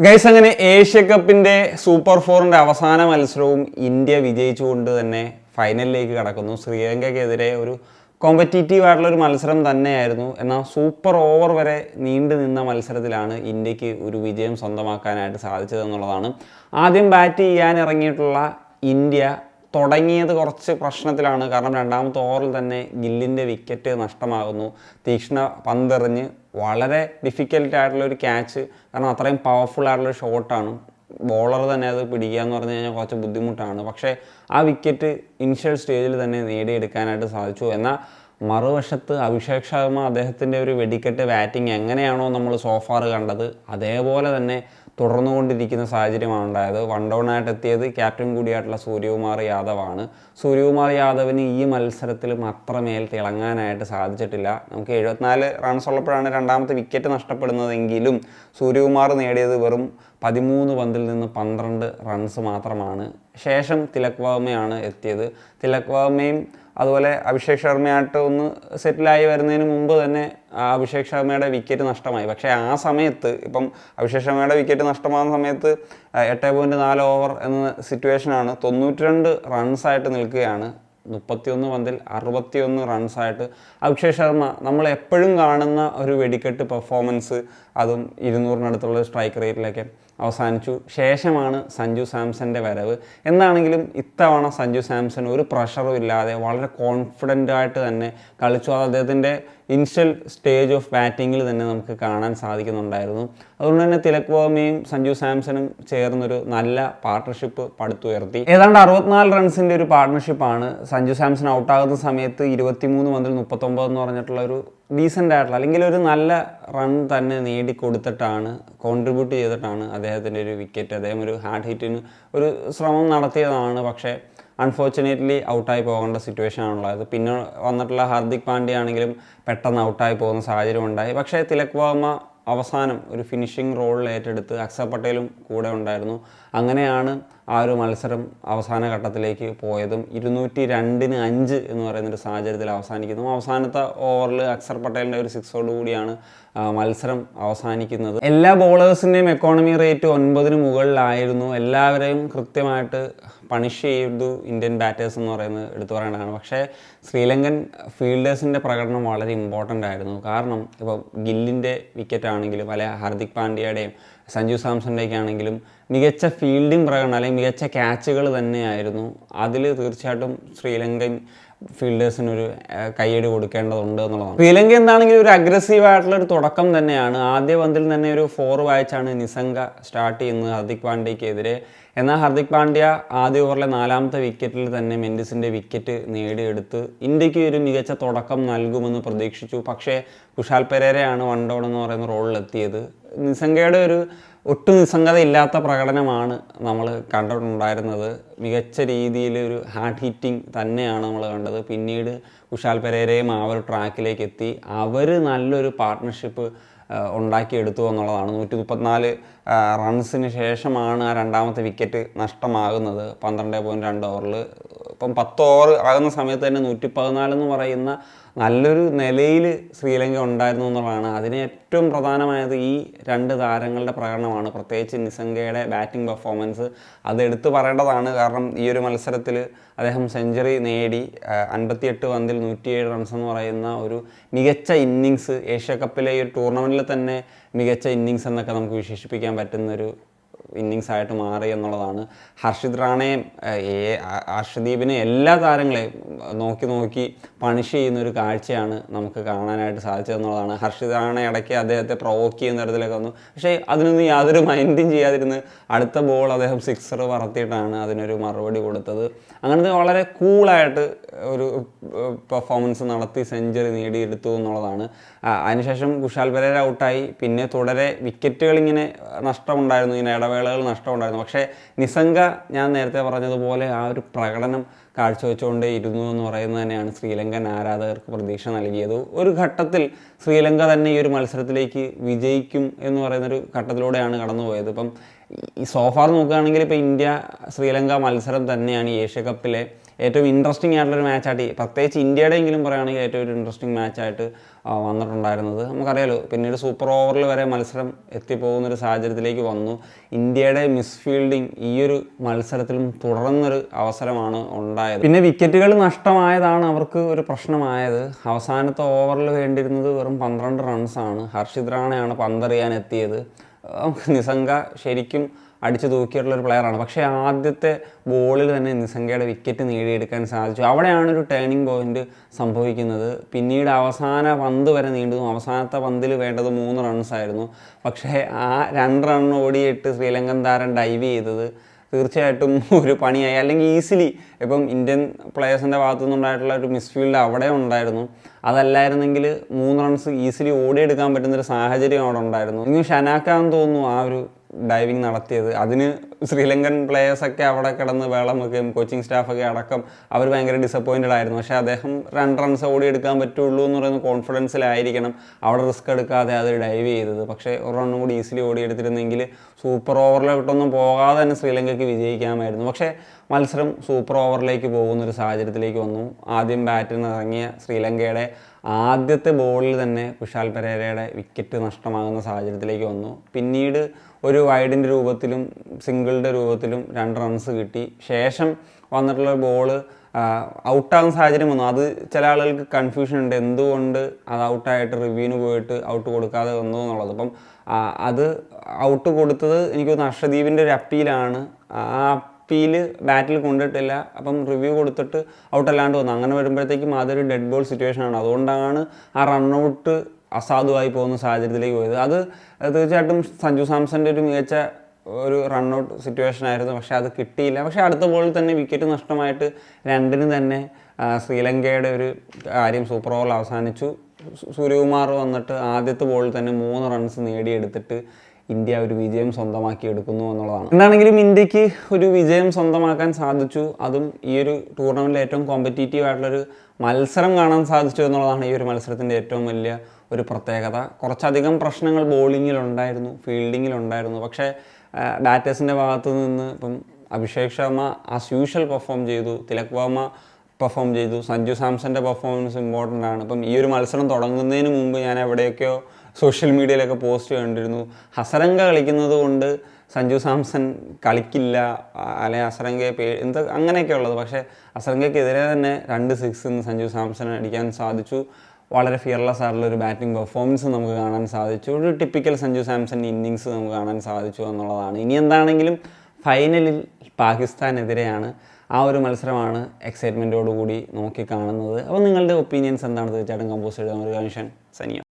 Guys, അങ്ങനെ Asia കപ്പിന്റെ super ഫോറിന്റെ അവസാന മത്സരവും ഇന്ത്യ വിജയിച്ചുകൊണ്ട് തന്നെ ഫൈനലിലേക്ക് കടക്കുന്നു. ശ്രീലങ്കയ്ക്കെതിരെ ഒരു കോമ്പറ്റീറ്റീവ് ആയിട്ടുള്ള ഒരു മത്സരം തന്നെയായിരുന്നു. എന്നാൽ സൂപ്പർ ഓവർ വരെ നീണ്ടു നിന്ന മത്സരത്തിലാണ് ഇന്ത്യക്ക് ഒരു വിജയം സ്വന്തമാക്കാനായിട്ട് സാധിച്ചതെന്നുള്ളതാണ്. ആദ്യം ബാറ്റ് ചെയ്യാൻ ഇറങ്ങിയിട്ടുള്ള ഇന്ത്യ തുടങ്ങിയത് കുറച്ച് പ്രശ്നത്തിലാണ്. കാരണം രണ്ടാമത്തെ ഓവറിൽ തന്നെ ഗില്ലിൻ്റെ വിക്കറ്റ് നഷ്ടമാകുന്നു. തീക്ഷ്ണ പന്തെറിഞ്ഞ് വളരെ ഡിഫിക്കൽട്ടായിട്ടുള്ള ഒരു ക്യാച്ച്, കാരണം അത്രയും പവർഫുൾ ആയിട്ടുള്ളൊരു ഷോട്ടാണ്. ബോളർ തന്നെ അത് പിടിക്കുക എന്ന് പറഞ്ഞു കഴിഞ്ഞാൽ കുറച്ച് ബുദ്ധിമുട്ടാണ്. പക്ഷേ ആ വിക്കറ്റ് ഇനിഷ്യൽ സ്റ്റേജിൽ തന്നെ നേടിയെടുക്കാനായിട്ട് സാധിച്ചു. എന്നാൽ മറുവശത്ത് അഭിഷേക് ശർമ്മ അദ്ദേഹത്തിൻ്റെ ഒരു വെടിക്കെട്ട് ബാറ്റിംഗ് എങ്ങനെയാണോ നമ്മൾ സോഫാർ കണ്ടത് അതേപോലെ തന്നെ തുടർന്നുകൊണ്ടിരിക്കുന്ന സാഹചര്യമാണ് ഉണ്ടായത്. വൺ ഡൗൺ ആയിട്ട് എത്തിയത് ക്യാപ്റ്റൻ കൂടിയായിട്ടുള്ള സൂര്യകുമാർ യാദവാണ്. സൂര്യകുമാർ യാദവിന് ഈ മത്സരത്തിലും അത്രമേൽ തിളങ്ങാനായിട്ട് സാധിച്ചിട്ടില്ല. നമുക്ക് 74 റൺസ് ഉള്ളപ്പോഴാണ് രണ്ടാമത്തെ വിക്കറ്റ് നഷ്ടപ്പെടുന്നതെങ്കിലും സൂര്യകുമാർ നേടിയത് വെറും 13 പന്തിൽ നിന്ന് 12 റൺസ് മാത്രമാണ്. ശേഷം തിലക് വർമ്മയാണ് എത്തിയത്. തിലക് വർമ്മയും അതുപോലെ അഭിഷേക് ശർമ്മയായിട്ട് ഒന്ന് സെറ്റിലായി വരുന്നതിന് മുമ്പ് തന്നെ അഭിഷേക് ശർമ്മയുടെ വിക്കറ്റ് നഷ്ടമായി. പക്ഷേ ആ സമയത്ത് ഇപ്പം അഭിഷേക് ശർമ്മയുടെ വിക്കറ്റ് നഷ്ടമാകുന്ന സമയത്ത് 8.4 ഓവർ എന്ന സിറ്റുവേഷനാണ്. 92 റൺസായിട്ട് നിൽക്കുകയാണ്. 31 പന്തിൽ 61 റൺസായിട്ട് അഭിഷേക് ശർമ്മ നമ്മൾ എപ്പോഴും കാണുന്ന ഒരു വെടിക്കെട്ട് പെർഫോമൻസ്, അതും 200-നടുത്തുള്ള സ്ട്രൈക്ക് റേറ്റിലൊക്കെ അവസാനിച്ചു. ശേഷമാണ് സഞ്ജു സാംസൻ്റെ വരവ്. എന്താണെങ്കിലും ഇത്തവണ സഞ്ജു സാംസൺ ഒരു പ്രഷറും ഇല്ലാതെ വളരെ കോൺഫിഡൻ്റ് ആയിട്ട് തന്നെ കളിച്ചു. അത് അദ്ദേഹത്തിൻ്റെ ഇനിഷ്യൽ സ്റ്റേജ് ഓഫ് ബാറ്റിങ്ങിൽ തന്നെ നമുക്ക് കാണാൻ സാധിക്കുന്നുണ്ടായിരുന്നു. അതുകൊണ്ട് തന്നെ തിലക് വർമ്മയും സഞ്ജു സാംസണും ചേർന്നൊരു നല്ല പാർട്ട്ണർഷിപ്പ് പടുത്തുയർത്തി. ഏതാണ്ട് 64 റൺസിൻ്റെ ഒരു പാർട്ട്ണർഷിപ്പാണ്. സഞ്ജു സാംസൺ ഔട്ടാകുന്ന സമയത്ത് 23 പന്തിൽ 39 എന്ന് പറഞ്ഞിട്ടുള്ള ഒരു ഡീസൻ്റ് ആയിട്ടുള്ള, അല്ലെങ്കിൽ ഒരു നല്ല റൺ തന്നെ നേടിക്കൊടുത്തിട്ടാണ്, കോൺട്രിബ്യൂട്ട് ചെയ്തിട്ടാണ് അദ്ദേഹത്തിൻ്റെ ഒരു വിക്കറ്റ്, അദ്ദേഹം ഒരു ഹാർഡ് ഹിറ്റിന് ഒരു ശ്രമം നടത്തിയതാണ്. പക്ഷേ അൺഫോർച്ചുനേറ്റ്ലി ഔട്ടായി പോകേണ്ട സിറ്റുവേഷൻ ആണുള്ളത്. പിന്നെ വന്നിട്ടുള്ള ഹാർദിക് പാണ്ഡ്യ ആണെങ്കിലും പെട്ടെന്ന് ഔട്ടായി പോകുന്ന സാഹചര്യം ഉണ്ടായി. പക്ഷേ തിലക് വർമ്മ അവസാനം ഒരു ഫിനിഷിംഗ് റോളിൽ ഏറ്റെടുത്ത് അക്സർ പട്ടേലും കൂടെ ഉണ്ടായിരുന്നു. അങ്ങനെയാണ് ആ ഒരു മത്സരം അവസാന ഘട്ടത്തിലേക്ക് പോയതും 202-5 എന്ന് പറയുന്നൊരു സാഹചര്യത്തിൽ അവസാനിക്കുന്നു. അവസാനത്തെ ഓവറിൽ അക്സർ പട്ടേലിൻ്റെ ഒരു 6 കൂടിയാണ് മത്സരം അവസാനിക്കുന്നത്. എല്ലാ ബോളേഴ്സിൻ്റെയും എക്കോണമി റേറ്റ് 9 മുകളിലായിരുന്നു. എല്ലാവരെയും കൃത്യമായിട്ട് പണിഷ് ചെയ്തു ഇന്ത്യൻ ബാറ്റേഴ്സ് എന്ന് പറയുന്നത് എടുത്തു പറയേണ്ടതാണ്. പക്ഷേ ശ്രീലങ്കൻ ഫീൽഡേഴ്സിൻ്റെ പ്രകടനം വളരെ ഇമ്പോർട്ടൻ്റ് ആയിരുന്നു. കാരണം ഇപ്പോൾ ഗില്ലിൻ്റെ വിക്കറ്റ് ആണെങ്കിലും അല്ലെങ്കിൽ ഹാർദിക് പാണ്ഡ്യയുടെയും സഞ്ജു സാംസണിൻ്റെയൊക്കെ ആണെങ്കിലും മികച്ച ഫീൽഡിംഗ് പ്രകടനം അല്ലെങ്കിൽ മികച്ച ക്യാച്ചുകൾ തന്നെയായിരുന്നു. അതിൽ തീർച്ചയായിട്ടും ശ്രീലങ്കൻ ഫീൽഡേഴ്സിനൊരു കയ്യടി കൊടുക്കേണ്ടതുണ്ട് എന്നുള്ളതാണ്. ശ്രീലങ്ക എന്താണെങ്കിലും ഒരു അഗ്രസീവായിട്ടുള്ളൊരു തുടക്കം തന്നെയാണ്. ആദ്യ പന്തിൽ തന്നെ ഒരു 4 വായിച്ചാണ് നിസംഗ സ്റ്റാർട്ട് ചെയ്യുന്നത് ഹാർദിക് പാണ്ഡ്യയ്ക്കെതിരെ. എന്നാൽ ഹാർദിക് പാണ്ഡ്യ ആദ്യ ഓവറിലെ 4ാമത്തെ വിക്കറ്റിൽ തന്നെ മെൻഡിസിൻ്റെ വിക്കറ്റ് നേടിയെടുത്ത് ഇന്ത്യക്ക് ഒരു മികച്ച തുടക്കം നൽകുമെന്ന് പ്രതീക്ഷിച്ചു. പക്ഷേ കുശാൽ പെരേരയാണ് വൺ ഡൗൺ എന്ന് പറയുന്ന റോളിലെത്തിയത്. നിസംഗയുടെ ഒരു ഒട്ടും നിസ്സംഗത ഇല്ലാത്ത പ്രകടനമാണ് നമ്മൾ കണ്ടിട്ടുണ്ടായിരുന്നത്. മികച്ച രീതിയിൽ ഒരു ഹാർഡ് ഹിറ്റിംഗ് തന്നെയാണ് നമ്മൾ കണ്ടത്. പിന്നീട് കുശാൽ പെരേരയും ആ ഒരു ട്രാക്കിലേക്ക് എത്തി. അവർ നല്ലൊരു പാർട്ട്ണർഷിപ്പ് ഉണ്ടാക്കിയെടുത്തു എന്നുള്ളതാണ്. 134 റൺസിന് ശേഷമാണ് ആ 2ാമത്തെ വിക്കറ്റ് നഷ്ടമാകുന്നത് 12.2 ഓവറിൽ. ഇപ്പം 10 ഓവർ ആകുന്ന സമയത്ത് തന്നെ 114 എന്ന് പറയുന്ന നല്ലൊരു നിലയിൽ ശ്രീലങ്ക ഉണ്ടായിരുന്നു എന്നുള്ളതാണ്. അതിന് ഏറ്റവും പ്രധാനമായത് ഈ 2 താരങ്ങളുടെ പ്രകടനമാണ്. പ്രത്യേകിച്ച് നിസംഗയുടെ ബാറ്റിംഗ് പെർഫോമൻസ് അത് എടുത്തു പറയേണ്ടതാണ്. കാരണം ഈ ഒരു മത്സരത്തിൽ അദ്ദേഹം സെഞ്ചുറി നേടി. 58 പന്തിൽ 107 റൺസ് എന്ന് പറയുന്ന ഒരു മികച്ച ഇന്നിങ്സ്, ഏഷ്യ കപ്പിലെ ഈ ഒരു ടൂർണമെൻറ്റിൽ തന്നെ മികച്ച ഇന്നിങ്സ് എന്നൊക്കെ നമുക്ക് വിശേഷിപ്പിക്കാൻ പറ്റുന്നൊരു ഇന്നിങ്സ് ആയിട്ട് മാറി എന്നുള്ളതാണ്. ഹർഷിത് റാണയും അർഷദീപിനെ എല്ലാ താരങ്ങളെയും നോക്കി പണിഷ് ചെയ്യുന്നൊരു കാഴ്ചയാണ് നമുക്ക് കാണാനായിട്ട് സാധിച്ചതെന്നുള്ളതാണ്. ഹർഷിത് റാണ ഇടയ്ക്ക് അദ്ദേഹത്തെ പ്രൊവോക്ക് ചെയ്യുന്ന തരത്തിലൊക്കെ വന്നു. പക്ഷേ അതിനൊന്നും യാതൊരു മൈൻഡും ചെയ്യാതിരുന്ന് അടുത്ത ബോൾ അദ്ദേഹം 6 പറത്തിയിട്ടാണ് അതിനൊരു മറുപടി കൊടുത്തത്. അങ്ങനത്തെ വളരെ കൂളായിട്ട് ഒരു പെർഫോമൻസ് നടത്തി സെഞ്ചുറി നേടിയെടുത്തു എന്നുള്ളതാണ്. അതിനുശേഷം കുശാൽ പെരേര ഔട്ടായി. പിന്നെ തുടരെ വിക്കറ്റുകൾ ഇങ്ങനെ നഷ്ടമുണ്ടായിരുന്നു, ഇങ്ങനെ ഇടവേളകൾ നഷ്ടമുണ്ടായിരുന്നു. പക്ഷേ നിസംഗ ഞാൻ നേരത്തെ പറഞ്ഞതുപോലെ ആ ഒരു പ്രകടനം കാഴ്ചവെച്ചുകൊണ്ടേ ഇരുന്നു എന്ന് പറയുന്നത് തന്നെയാണ് ശ്രീലങ്കൻ ആരാധകർക്ക് പ്രതീക്ഷ നൽകിയത്. ഒരു ഘട്ടത്തിൽ ശ്രീലങ്ക തന്നെ ഈ ഒരു മത്സരത്തിലേക്ക് വിജയിക്കും എന്ന് പറയുന്നൊരു ഘട്ടത്തിലൂടെയാണ് കടന്നുപോയത്. ഇപ്പം ഈ സോഫാർ നോക്കുകയാണെങ്കിൽ ഇപ്പോൾ ഇന്ത്യ ശ്രീലങ്ക മത്സരം തന്നെയാണ് ഈ ഏഷ്യ കപ്പിലെ ഏറ്റവും ഇൻട്രസ്റ്റിംഗ് ആയിട്ടുള്ളൊരു മാച്ചായിട്ട്, പ്രത്യേകിച്ച് ഇന്ത്യയുടെ എങ്കിലും പറയുകയാണെങ്കിൽ ഏറ്റവും ഒരു ഇൻട്രസ്റ്റിംഗ് മാച്ചായിട്ട് വന്നിട്ടുണ്ടായിരുന്നത്. നമുക്കറിയാലോ, പിന്നീട് സൂപ്പർ ഓവറിൽ വരെ മത്സരം എത്തിപ്പോകുന്നൊരു സാഹചര്യത്തിലേക്ക് വന്നു. ഇന്ത്യയുടെ മിസ്ഫീൽഡിങ് ഈ ഒരു മത്സരത്തിലും തുടർന്നൊരു അവസരമാണ് ഉണ്ടായത്. പിന്നെ വിക്കറ്റുകൾ നഷ്ടമായതാണ് അവർക്ക് ഒരു പ്രശ്നമായത്. അവസാനത്തെ ഓവറിൽ വേണ്ടിയിരുന്നത് വെറും 12 റൺസാണ്. ഹർഷിത് റാണയാണ് പന്തെറിയാൻ എത്തിയത്. നിസംഗ ശരിക്കും അടിച്ചു തൂക്കിയിട്ടുള്ളൊരു പ്ലെയറാണ്. പക്ഷേ ആദ്യത്തെ ബോളിൽ തന്നെ നിസംഗയുടെ വിക്കറ്റ് നേടിയെടുക്കാൻ സാധിച്ചു. അവിടെയാണ് ഒരു ടേണിംഗ് പോയിന്റ് സംഭവിക്കുന്നത്. പിന്നീട് അവസാന പന്ത് വരെ നീണ്ടു. അവസാനത്തെ പന്തിൽ വേണ്ടത് 3 റൺസായിരുന്നു. പക്ഷേ ആ 2 റൺ ഓടിയിട്ട് ശ്രീലങ്കൻ താരം ഡൈവ് ചെയ്തത് തീർച്ചയായിട്ടും ഒരു പണിയായി. അല്ലെങ്കിൽ ഈസിലി ഇപ്പം ഇന്ത്യൻ പ്ലെയേഴ്സിൻ്റെ ഭാഗത്തു നിന്നുണ്ടായിട്ടുള്ള ഒരു മിസ്ഫീൽഡ് അവിടെ ഉണ്ടായിരുന്നു. അതല്ലായിരുന്നെങ്കിൽ 3 റൺസ് ഈസിലി ഓടിയെടുക്കാൻ പറ്റുന്നൊരു സാഹചര്യം അവിടെ ഉണ്ടായിരുന്നു. ഇനി ഷനാക്കാന്ന് തോന്നുന്നു ആ ഒരു ഡൈവിങ് നടത്തിയത്. അതിന് ശ്രീലങ്കൻ പ്ലെയേഴ്സൊക്കെ അവിടെ കിടന്ന് വെള്ളം വെക്കുകയും കോച്ചിങ് സ്റ്റാഫൊക്കെ അടക്കം അവർ ഭയങ്കര ഡിസപ്പോയിൻറ്റഡ് ആയിരുന്നു. പക്ഷേ അദ്ദേഹം 2 റൺസ് ഓടിയെടുക്കാൻ പറ്റുള്ളൂ എന്ന് പറയുന്ന കോൺഫിഡൻസിലായിരിക്കണം അവിടെ റിസ്ക് എടുക്കാതെ അത് ഡൈവ് ചെയ്തത്. പക്ഷേ ഒരു റണ്ണും കൂടി ഈസിലി ഓടിയെടുത്തിരുന്നെങ്കിൽ സൂപ്പർ ഓവറിലോട്ടൊന്നും പോകാതെ തന്നെ ശ്രീലങ്കയ്ക്ക് വിജയിക്കാമായിരുന്നു. പക്ഷേ മത്സരം സൂപ്പർ ഓവറിലേക്ക് പോകുന്നൊരു സാഹചര്യത്തിലേക്ക് വന്നു. ആദ്യം ബാറ്റിന് ഇറങ്ങിയ ശ്രീലങ്കയുടെ ആദ്യത്തെ ബോളിൽ തന്നെ കുശാൽ പെരേരയുടെ വിക്കറ്റ് നഷ്ടമാകുന്ന സാഹചര്യത്തിലേക്ക് വന്നു. പിന്നീട് ഒരു വൈഡിൻ്റെ രൂപത്തിലും സിംഗിളുടെ രൂപത്തിലും 2 റൺസ് കിട്ടി. ശേഷം വന്നിട്ടുള്ള ബോള് ഔട്ടാകുന്ന സാഹചര്യം വന്നു. അത് ചില ആളുകൾക്ക് കൺഫ്യൂഷൻ ഉണ്ട്, എന്തുകൊണ്ട് അത് ഔട്ടായിട്ട് റിവ്യൂവിന് പോയിട്ട് ഔട്ട് കൊടുക്കാതെ വന്നു എന്നുള്ളത്. അപ്പം അത് ഔട്ട് കൊടുത്തത് എനിക്ക് തോന്നുന്നു അർഷദീപിൻ്റെ ഒരു അപ്പീലാണ്. ആ അപ്പീല് ബാറ്റിൽ കൊണ്ടിട്ടില്ല. അപ്പം റിവ്യൂ കൊടുത്തിട്ട് ഔട്ടല്ലാണ്ട് വന്നു. അങ്ങനെ വരുമ്പോഴത്തേക്കും അതൊരു ഡെഡ് ബോൾ സിറ്റുവേഷനാണ്. അതുകൊണ്ടാണ് ആ റണ്ണൗട്ട് അസാധുവായി പോകുന്ന സാഹചര്യത്തിലേക്ക് പോയത്. അത് തീർച്ചയായിട്ടും സഞ്ജു സാംസൻ്റെ ഒരു മികച്ച ഒരു റണ്ണൗട്ട് സിറ്റുവേഷൻ ആയിരുന്നു. പക്ഷേ അത് കിട്ടിയില്ല. പക്ഷേ അടുത്ത ബോളിൽ തന്നെ വിക്കറ്റ് നഷ്ടമായിട്ട് 2-ന് തന്നെ ശ്രീലങ്കയുടെ ഒരു കാര്യം സൂപ്പർ ഓവറിൽ അവസാനിച്ചു. സൂര്യകുമാർ വന്നിട്ട് ആദ്യത്തെ ബോളിൽ തന്നെ 3 റൺസ് നേടിയെടുത്തിട്ട് ഇന്ത്യ ഒരു വിജയം സ്വന്തമാക്കി എടുക്കുന്നു എന്നുള്ളതാണ്. എന്താണെങ്കിലും ഇന്ത്യക്ക് ഒരു വിജയം സ്വന്തമാക്കാൻ സാധിച്ചു. അതും ഈ ഒരു ടൂർണമെൻറ്റിൽ ഏറ്റവും കോമ്പറ്റീറ്റീവ് ആയിട്ടുള്ളൊരു മത്സരം കാണാൻ സാധിച്ചു എന്നുള്ളതാണ് ഈ ഒരു മത്സരത്തിൻ്റെ ഏറ്റവും വലിയ ഒരു പ്രത്യേകത. കുറച്ചധികം പ്രശ്നങ്ങൾ ബോളിങ്ങിലുണ്ടായിരുന്നു, ഫീൽഡിങ്ങിലുണ്ടായിരുന്നു. പക്ഷേ ബാറ്റേഴ്സിൻ്റെ ഭാഗത്തു നിന്ന് ഇപ്പം Abhishek Sharma as usual perform ചെയ്തു, തിലക് വർമ്മ പെർഫോം ചെയ്തു, സഞ്ജു സാംസൻ്റെ പെർഫോമൻസ് ഇമ്പോർട്ടൻ്റ് ആണ്. ഇപ്പം ഈ ഒരു മത്സരം തുടങ്ങുന്നതിന് മുമ്പ് ഞാൻ എവിടെയൊക്കെയോ സോഷ്യൽ മീഡിയയിലൊക്കെ പോസ്റ്റ് കണ്ടിരുന്നു, ഹസരംഗ കളിക്കുന്നത് കൊണ്ട് സഞ്ജു സാംസൺ കളിക്കില്ല, അല്ലെങ്കിൽ ഹസരംഗയെ എന്താ അങ്ങനെയൊക്കെ ഉള്ളത്. പക്ഷേ ഹസരംഗയ്ക്കെതിരെ തന്നെ 2 6 സഞ്ജു സാംസൺ അടിക്കാൻ സാധിച്ചു. വളരെ ഫിയർലെസ് ആയിട്ടുള്ളൊരു ബാറ്റിംഗ് പെർഫോമൻസ് നമുക്ക് കാണാൻ സാധിച്ചു. ഒരു ടിപ്പിക്കൽ സഞ്ജു സാംസൺ ഇന്നിങ്സ് നമുക്ക് കാണാൻ സാധിച്ചു എന്നുള്ളതാണ്. ഇനി എന്താണെങ്കിലും ഫൈനലിൽ പാകിസ്ഥാനെതിരെയാണ്. ആ ഒരു മത്സരമാണ് എക്സൈറ്റ്മെൻറ്റോടുകൂടി നോക്കി കാണുന്നത്. അപ്പോൾ നിങ്ങളുടെ ഒപ്പീനിയൻസ് എന്താണ് തീർച്ചയായിട്ടും കമ്പോസ് ചെയ്ത ഒരു കൺഷൻ സനിയ.